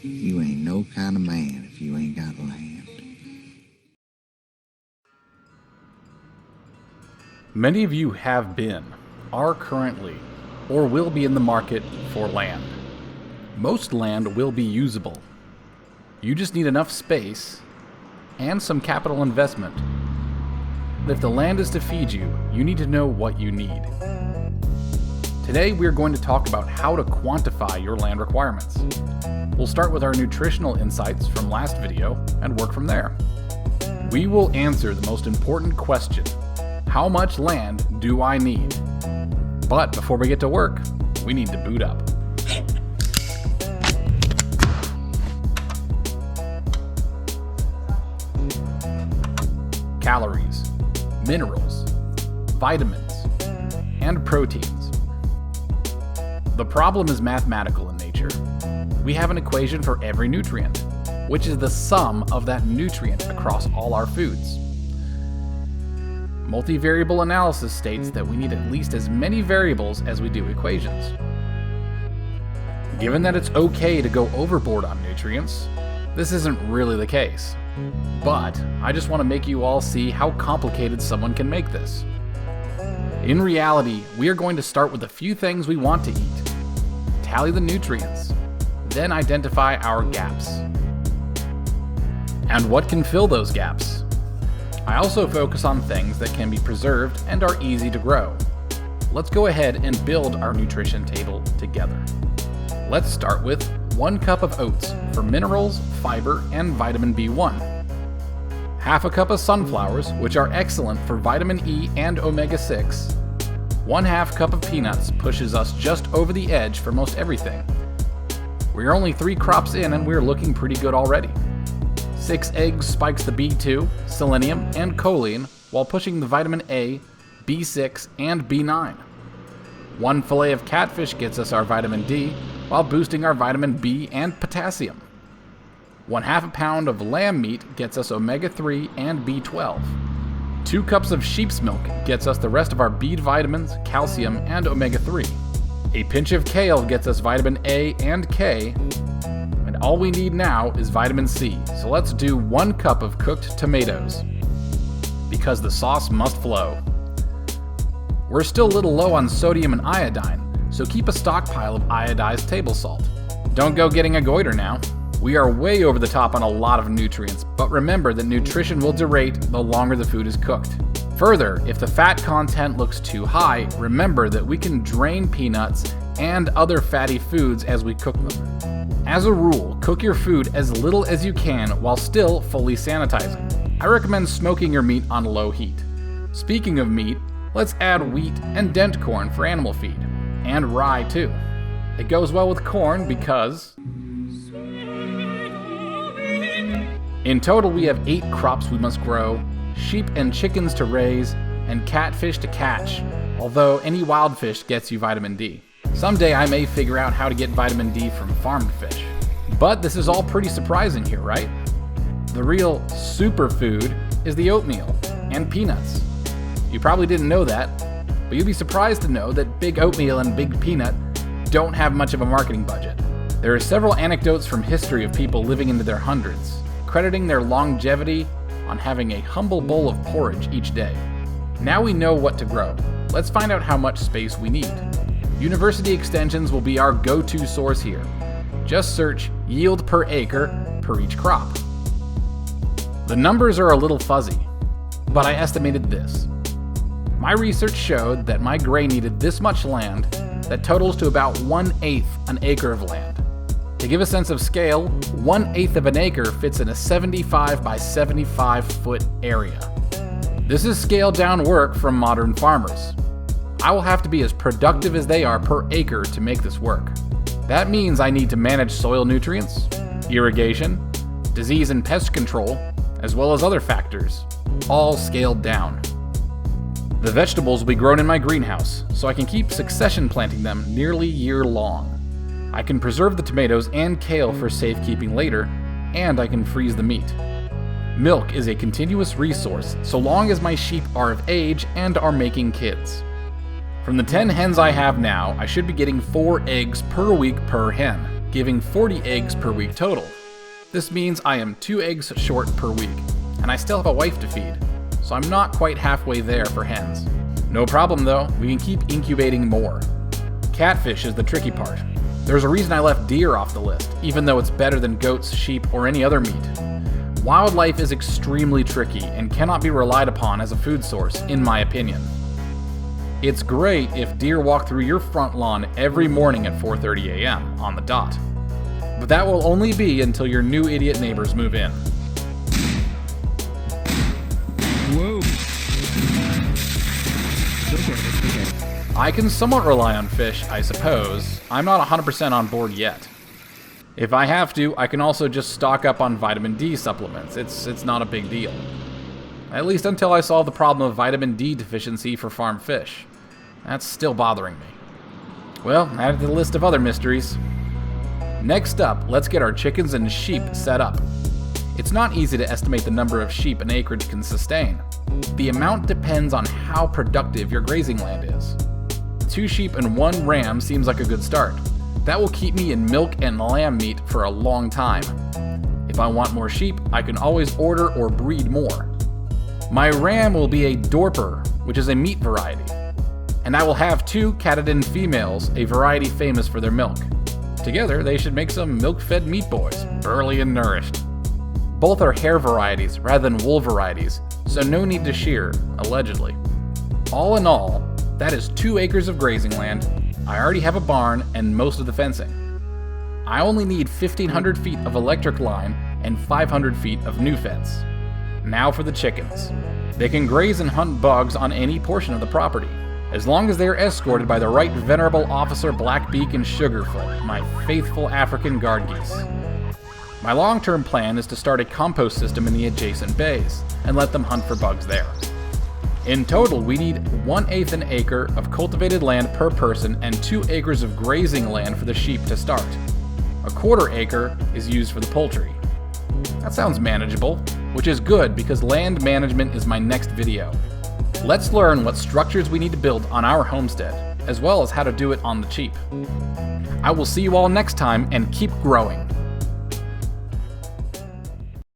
You ain't no kind of man if you ain't got land. Many of you have been, are currently, or will be in the market for land. Most land will be usable. You just need enough space and some capital investment. If the land is to feed you, you need to know what you need. Today we're going to talk about how to quantify your land requirements. We'll start with our nutritional insights from last video and work from there. We will answer the most important question: how much land do I need? But before we get to work, we need to boot up. Calories, minerals, vitamins, and proteins. The problem is mathematical in nature. We have an equation for every nutrient, which is the sum of that nutrient across all our foods. Multivariable analysis states that we need at least as many variables as we do equations. Given that it's okay to go overboard on nutrients, this isn't really the case. But I just want to make you all see how complicated someone can make this. In reality, we are going to start with a few things we want to eat, tally the nutrients, then identify our gaps. And what can fill those gaps? I also focus on things that can be preserved and are easy to grow. Let's go ahead and build our nutrition table together. Let's start with 1 cup of oats for minerals, fiber, and vitamin B1. Half a cup of sunflowers, which are excellent for vitamin E and omega-6. 1/2 cup of peanuts pushes us just over the edge for most everything. We're only 3 crops in and we're looking pretty good already. 6 eggs spikes the B2, selenium, and choline while pushing the vitamin A, B6, and B9. 1 fillet of catfish gets us our vitamin D while boosting our vitamin B and potassium. 1/2 pound of lamb meat gets us omega-3 and B12. 2 cups of sheep's milk gets us the rest of our B vitamins, calcium, and omega-3. A pinch of kale gets us vitamin A and K. All we need now is vitamin C, so let's do 1 cup of cooked tomatoes, because the sauce must flow. We're still a little low on sodium and iodine, so keep a stockpile of iodized table salt. Don't go getting a goiter now. We are way over the top on a lot of nutrients, but remember that nutrition will derate the longer the food is cooked. Further, if the fat content looks too high, remember that we can drain peanuts and other fatty foods as we cook them. As a rule, cook your food as little as you can while still fully sanitizing. I recommend smoking your meat on low heat. Speaking of meat, let's add wheat and dent corn for animal feed, and rye too. It goes well with corn because in total we have 8 crops we must grow, sheep and chickens to raise, and catfish to catch, although any wild fish gets you vitamin D. Someday I may figure out how to get vitamin D from farmed fish. But this is all pretty surprising here, right? The real superfood is the oatmeal and peanuts. You probably didn't know that, but you'll be surprised to know that Big Oatmeal and Big Peanut don't have much of a marketing budget. There are several anecdotes from history of people living into their hundreds, crediting their longevity on having a humble bowl of porridge each day. Now we know what to grow. Let's find out how much space we need. University extensions will be our go-to source here. Just search yield per acre per each crop. The numbers are a little fuzzy, but I estimated this. My research showed that my gray needed this much land that totals to about 1/8 an acre of land. To give a sense of scale, 1/8 of an acre fits in a 75 by 75 foot area. This is scaled down work from modern farmers. I will have to be as productive as they are per acre to make this work. That means I need to manage soil nutrients, irrigation, disease and pest control, as well as other factors, all scaled down. The vegetables will be grown in my greenhouse, so I can keep succession planting them nearly year long. I can preserve the tomatoes and kale for safekeeping later, and I can freeze the meat. Milk is a continuous resource so long as my sheep are of age and are making kids. From the 10 hens I have now, I should be getting 4 eggs per week per hen. giving 40 eggs per week total. This means I am 2 eggs short per week, and I still have a wife to feed, so I'm not quite halfway there for hens. No problem though, we can keep incubating more. Catfish is the tricky part. There's a reason I left deer off the list, even though it's better than goats, sheep, or any other meat. Wildlife is extremely tricky and cannot be relied upon as a food source, in my opinion. It's great if deer walk through your front lawn every morning at 4:30 a.m. on the dot. But that will only be until your new idiot neighbors move in. Whoa. Okay. I can somewhat rely on fish, I suppose. I'm not 100% on board yet. If I have to, I can also just stock up on vitamin D supplements. It's not a big deal. At least until I solve the problem of vitamin D deficiency for farm fish. That's still bothering me. Well, add to the list of other mysteries. Next up, let's get our chickens and sheep set up. It's not easy to estimate the number of sheep an acreage can sustain. The amount depends on how productive your grazing land is. 2 sheep and 1 ram seems like a good start. That will keep me in milk and lamb meat for a long time. If I want more sheep, I can always order or breed more. My ram will be a Dorper, which is a meat variety. And I will have 2 Catadin females, a variety famous for their milk. Together, they should make some milk-fed meat boys, burly and nourished. Both are hair varieties rather than wool varieties, so no need to shear, allegedly. All in all, that is 2 acres of grazing land. I already have a barn and most of the fencing. I only need 1,500 feet of electric line and 500 feet of new fence. Now for the chickens. They can graze and hunt bugs on any portion of the property, as long as they are escorted by the right venerable officer Blackbeak and Sugarfoot, my faithful African guard geese. My long-term plan is to start a compost system in the adjacent bays, and let them hunt for bugs there. In total, we need 1/8 an acre of cultivated land per person and 2 acres of grazing land for the sheep to start. 1/4 acre is used for the poultry. That sounds manageable, which is good because land management is my next video. Let's learn what structures we need to build on our homestead, as well as how to do it on the cheap. I will see you all next time, and keep growing.